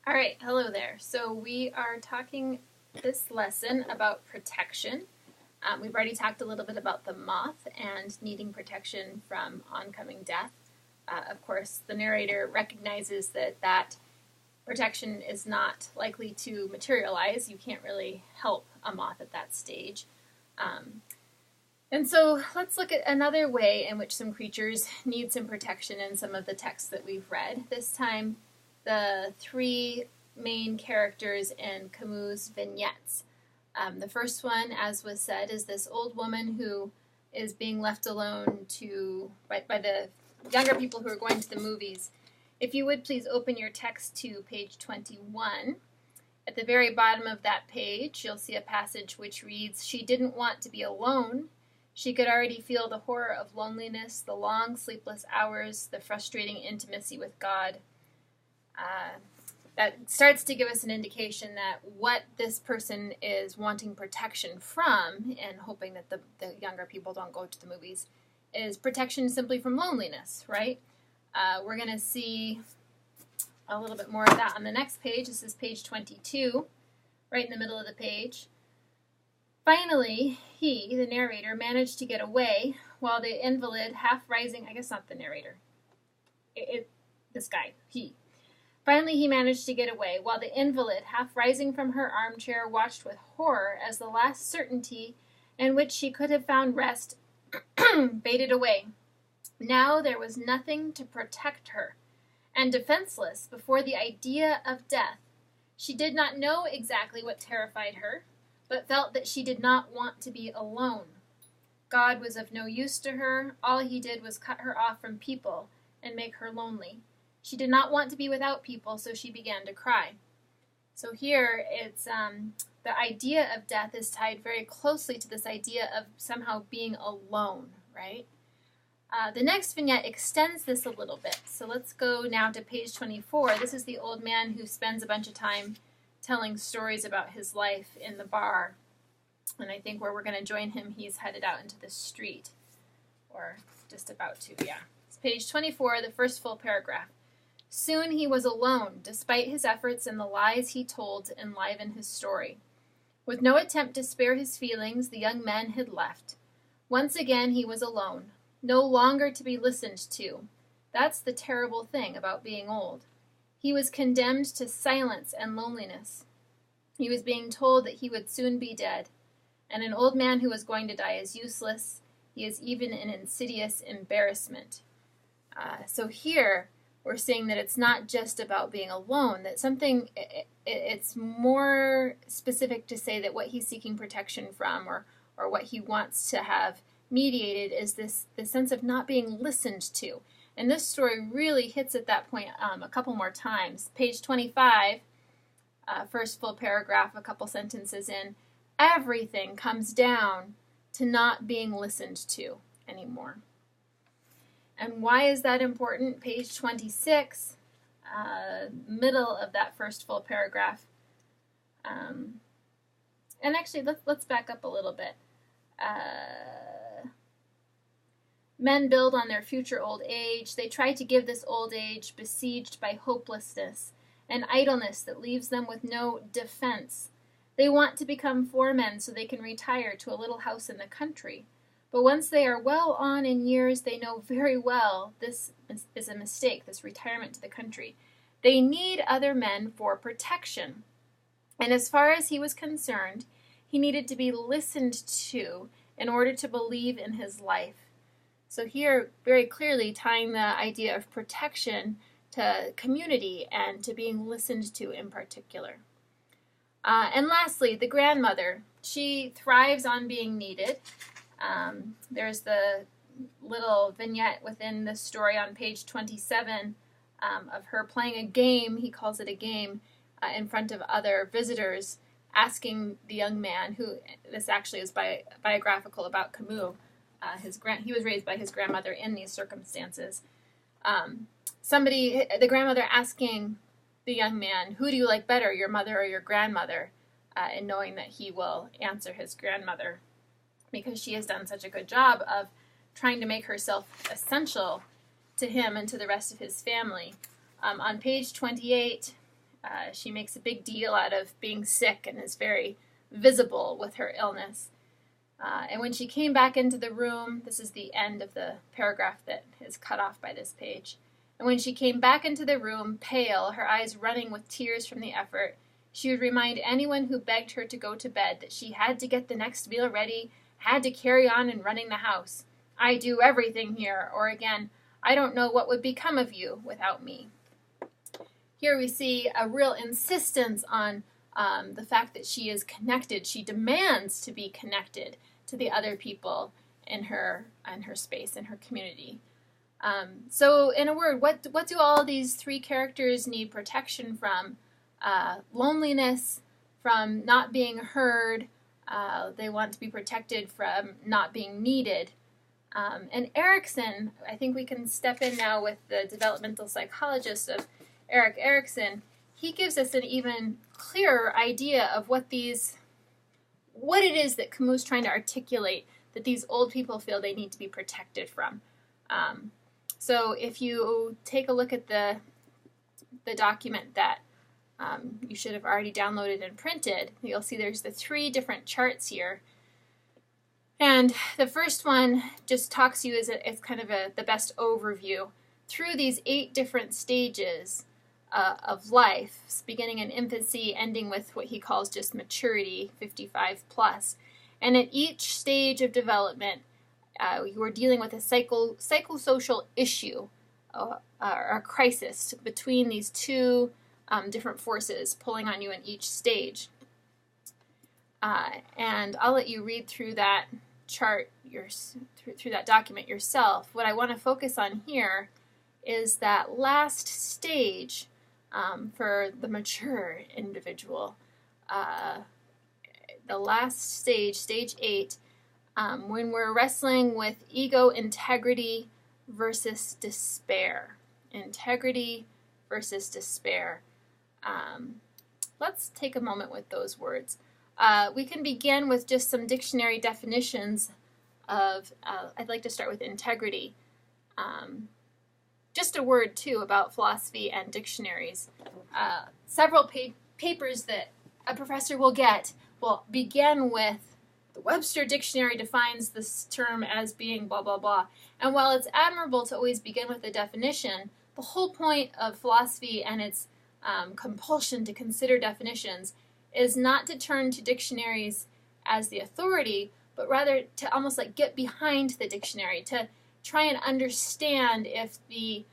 All right, hello there. So we are talking this lesson about protection. We've already talked a little bit about the moth and needing protection from oncoming death. Of course, the narrator recognizes that protection is not likely to materialize. You can't really help a moth at that stage. And so let's look at another way in which some creatures need some protection in some of the texts that we've read. This time, the three main characters in Camus' vignettes. The first one, as was said, is this old woman who is being left alone by the younger people who are going to the movies. If you would please open your text to page 21. At the very bottom of that page, you'll see a passage which reads, "She didn't want to be alone. She could already feel the horror of loneliness, the long sleepless hours, the frustrating intimacy with God." That starts to give us an indication that what this person is wanting protection from, and hoping that the younger people don't go to the movies, is protection simply from loneliness, right? We're going to see a little bit more of that on the next page. This is page 22, right in the middle of the page. Finally, he, the narrator, managed to get away while the invalid, half rising, I guess not the narrator, this guy, he. Finally, he managed to get away while the invalid, half rising from her armchair, watched with horror as the last certainty in which she could have found rest faded away. Now there was nothing to protect her, and defenseless before the idea of death, she did not know exactly what terrified her, but felt that she did not want to be alone. God was of no use to her. All he did was cut her off from people and make her lonely. She did not want to be without people, so she began to cry. So here, it's the idea of death is tied very closely to this idea of somehow being alone, right? The next vignette extends this a little bit. So let's go now to page 24. This is the old man who spends a bunch of time telling stories about his life in the bar. And I think where we're going to join him, he's headed out into the street. Or just about to, yeah. It's page 24, the first full paragraph. Soon he was alone, despite his efforts and the lies he told to enliven his story. With no attempt to spare his feelings, the young men had left. Once again he was alone, no longer to be listened to. That's the terrible thing about being old. He was condemned to silence and loneliness. He was being told that he would soon be dead, and an old man who was going to die is useless. He is even an insidious embarrassment. So here, we're seeing that it's not just about being alone, that it's more specific to say that what he's seeking protection from or what he wants to have mediated is this sense of not being listened to. And this story really hits at that point a couple more times. Page 25, first full paragraph, a couple sentences in, everything comes down to not being listened to anymore. And why is that important? Page 26, middle of that first full paragraph. And actually, let's back up a little bit. Men build on their future old age. They try to give this old age besieged by hopelessness and idleness that leaves them with no defense. They want to become foremen so they can retire to a little house in the country. But once they are well on in years, they know very well this is a mistake, this retirement to the country. They need other men for protection. And as far as he was concerned, he needed to be listened to in order to believe in his life. So here, very clearly tying the idea of protection to community and to being listened to in particular. And lastly, the grandmother. She thrives on being needed. There's the little vignette within this story on page 27 of her playing a game, he calls it a game, in front of other visitors, asking the young man, who this actually is biographical about Camus, he was raised by his grandmother in these circumstances. The grandmother asking the young man, who do you like better, your mother or your grandmother? And knowing that he will answer his grandmother, because she has done such a good job of trying to make herself essential to him and to the rest of his family. On page 28, She makes a big deal out of being sick and is very visible with her illness. And when she came back into the room, this is the end of the paragraph that is cut off by this page. And when she came back into the room, pale, her eyes running with tears from the effort, she would remind anyone who begged her to go to bed that she had to get the next meal ready, had to carry on in running the house. I do everything here, or again, I don't know what would become of you without me. Here we see a real insistence on the fact that she is connected. She demands to be connected to the other people in her space, in her community. So in a word, what do all these three characters need protection from? Loneliness, from not being heard. They want to be protected from not being needed. And Erikson, I think we can step in now with the developmental psychologist of Erik Erikson. He gives us an even clearer idea of what it is that Camus is trying to articulate that these old people feel they need to be protected from. So if you take a look at the document that you should have already downloaded and printed, you'll see there's the three different charts here. And the first one just talks to you as it's kind of the best overview through these 8 different stages of life, beginning in infancy, ending with what he calls just maturity, 55 plus. And at each stage of development, you are dealing with a psychosocial issue or a crisis between these two different forces pulling on you in each stage. And I'll let you read through that chart, through that document yourself. What I want to focus on here is that last stage for the mature individual. The last stage, stage 8, when we're wrestling with ego integrity versus despair. Integrity versus despair. Let's take a moment with those words. We can begin with just some dictionary definitions of, I'd like to start with integrity. Just a word, too, about philosophy and dictionaries. Several papers that a professor will get will begin with, the Webster Dictionary defines this term as being blah, blah, blah. And while it's admirable to always begin with a definition, the whole point of philosophy and its compulsion to consider definitions is not to turn to dictionaries as the authority, but rather to almost like get behind the dictionary, to try and understand if the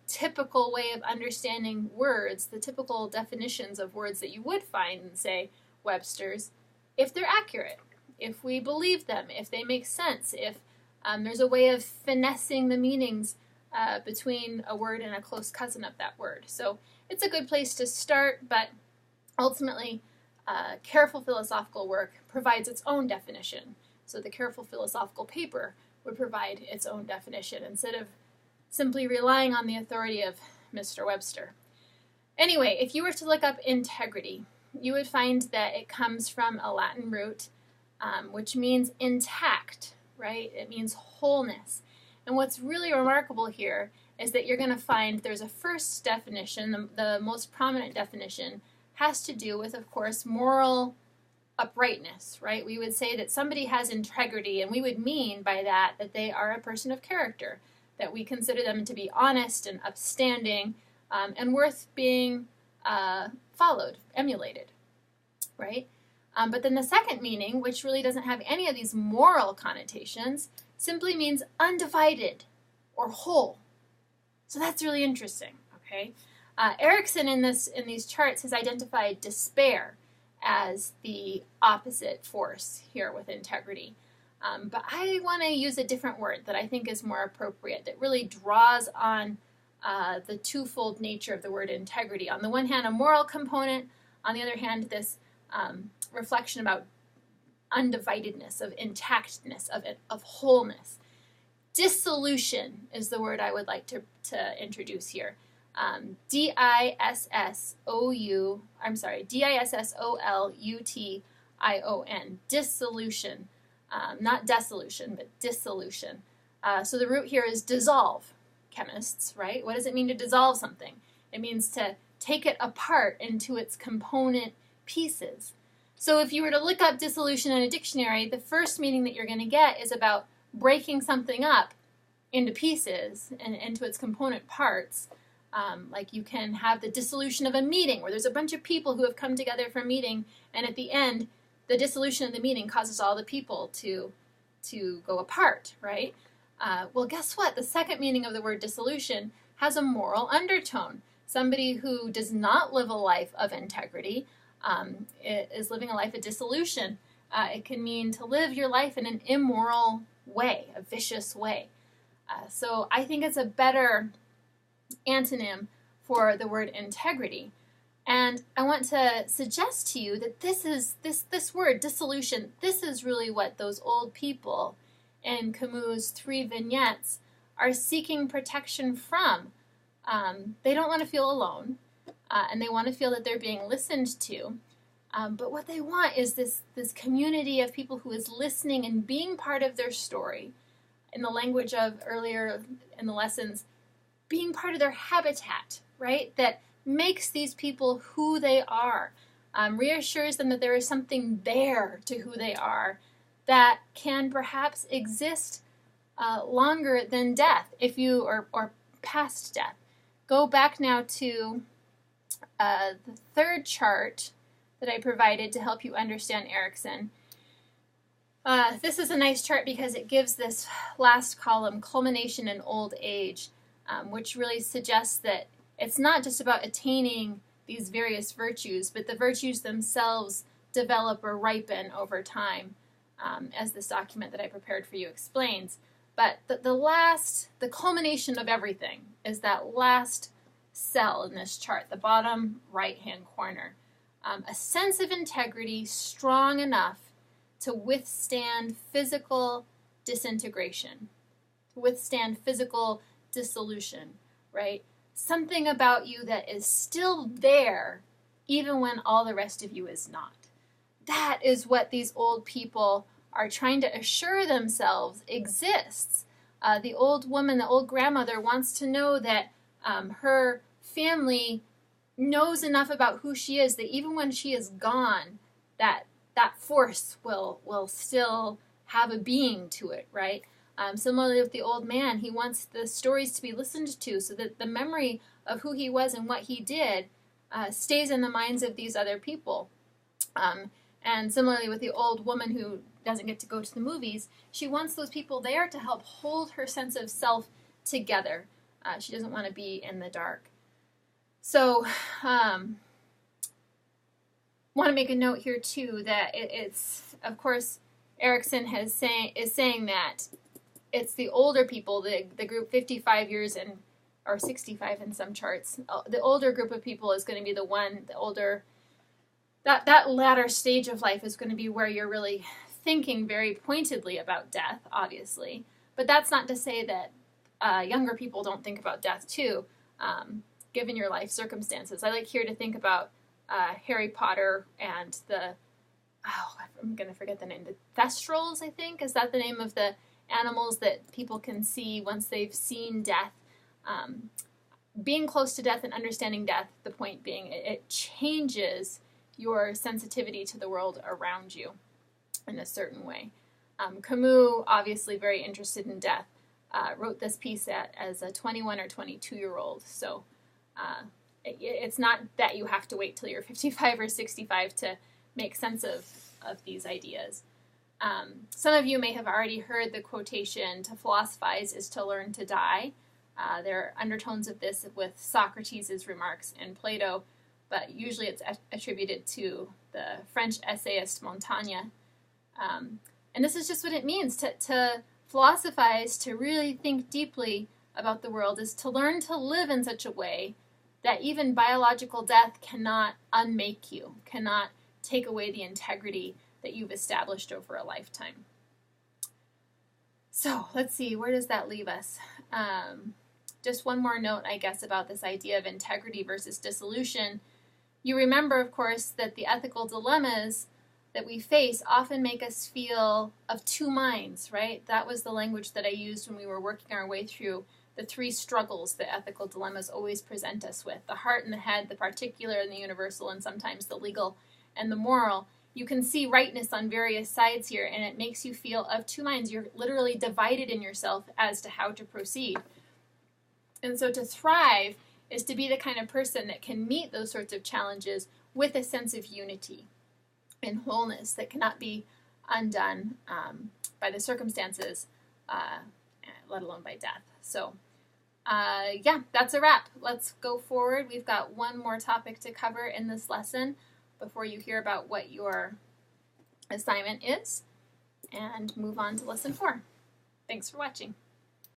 typical way of understanding words, the typical definitions of words that you would find in, say, Webster's, if they're accurate, if we believe them, if they make sense, if there's a way of finessing the meanings between a word and a close cousin of that word. So it's a good place to start, but ultimately, careful philosophical work provides its own definition. So the careful philosophical paper would provide its own definition instead of simply relying on the authority of Mr. Webster. Anyway, if you were to look up integrity, you would find that it comes from a Latin root, which means intact, right? It means wholeness. And what's really remarkable here is that you're going to find there's a first definition, the most prominent definition, has to do with, of course, moral uprightness, right? We would say that somebody has integrity, and we would mean by that that they are a person of character, that we consider them to be honest and upstanding and worth being followed, emulated, right? But then the second meaning, which really doesn't have any of these moral connotations, simply means undivided or whole. So that's really interesting, okay? Erikson in these charts has identified despair as the opposite force here with integrity. But I want to use a different word that I think is more appropriate, that really draws on the twofold nature of the word integrity. On the one hand, a moral component. On the other hand, this reflection about undividedness, of intactness, of wholeness. Dissolution is the word I would like to introduce here. Dissolution. Dissolution. Not dissolution, but dissolution. So the root here is dissolve, chemists, right? What does it mean to dissolve something? It means to take it apart into its component pieces. So if you were to look up dissolution in a dictionary, the first meaning that you're going to get is about breaking something up into pieces and into its component parts. Like you can have the dissolution of a meeting where there's a bunch of people who have come together for a meeting, and at the end, the dissolution of the meeting causes all the people to go apart, right? Well, guess what? The second meaning of the word dissolution has a moral undertone. Somebody who does not live a life of integrity is living a life of dissolution. It can mean to live your life in an immoral way, a vicious way. So I think it's a better antonym for the word integrity. And I want to suggest to you that this word, dissolution, this is really what those old people in Camus' 3 vignettes are seeking protection from. They don't want to feel alone, and they want to feel that they're being listened to. But what they want is this community of people who is listening and being part of their story. In the language of earlier in the lessons, being part of their habitat, right? That makes these people who they are, reassures them that there is something there to who they are that can perhaps exist longer than death, or past death. Go back now to the third chart that I provided to help you understand Erikson. This is a nice chart because it gives this last column, culmination in old age, which really suggests that it's not just about attaining these various virtues, but the virtues themselves develop or ripen over time, as this document that I prepared for you explains. But the culmination of everything is that last cell in this chart, the bottom right-hand corner. A sense of integrity strong enough to withstand physical disintegration, to withstand physical dissolution, right? Something about you that is still there even when all the rest of you is not. That is what these old people are trying to assure themselves exists. The old woman, the old grandmother, wants to know that her family knows enough about who she is that even when she is gone, that force will still have a being to it, right? Similarly with the old man, he wants the stories to be listened to so that the memory of who he was and what he did stays in the minds of these other people. And similarly with the old woman who doesn't get to go to the movies, she wants those people there to help hold her sense of self together. She doesn't want to be in the dark. So, want to make a note here too that it's of course Erikson is saying that it's the older people, the group 55 years or 65 in some charts. The older group of people is going to be that latter stage of life is going to be where you're really thinking very pointedly about death, obviously. But that's not to say that younger people don't think about death too, given your life circumstances. I like here to think about Harry Potter and I'm going to forget the name, the Thestrals, I think. Is that the name of the animals that people can see once they've seen death? Being close to death and understanding death, the point being, it changes your sensitivity to the world around you in a certain way. Camus, obviously very interested in death, wrote this piece as a 21 or 22-year-old. So it's not that you have to wait till you're 55 or 65 to make sense of these ideas. Some of you may have already heard the quotation, "To philosophize is to learn to die." There are undertones of this with Socrates' remarks in Plato, but usually it's attributed to the French essayist Montaigne. And this is just what it means. To philosophize, to really think deeply about the world, is to learn to live in such a way that even biological death cannot unmake you, cannot take away the integrity that you've established over a lifetime. So let's see, where does that leave us? Just one more note, I guess, about this idea of integrity versus dissolution. You remember, of course, that the ethical dilemmas that we face often make us feel of two minds, right? That was the language that I used when we were working our way through the three struggles that ethical dilemmas always present us with: the heart and the head, the particular and the universal, and sometimes the legal and the moral. You can see rightness on various sides here, and it makes you feel of two minds. You're literally divided in yourself as to how to proceed. And so to thrive is to be the kind of person that can meet those sorts of challenges with a sense of unity and wholeness that cannot be undone by the circumstances, let alone by death. So, yeah, that's a wrap. Let's go forward. We've got one more topic to cover in this lesson before you hear about what your assignment is, and move on to lesson 4. Thanks for watching.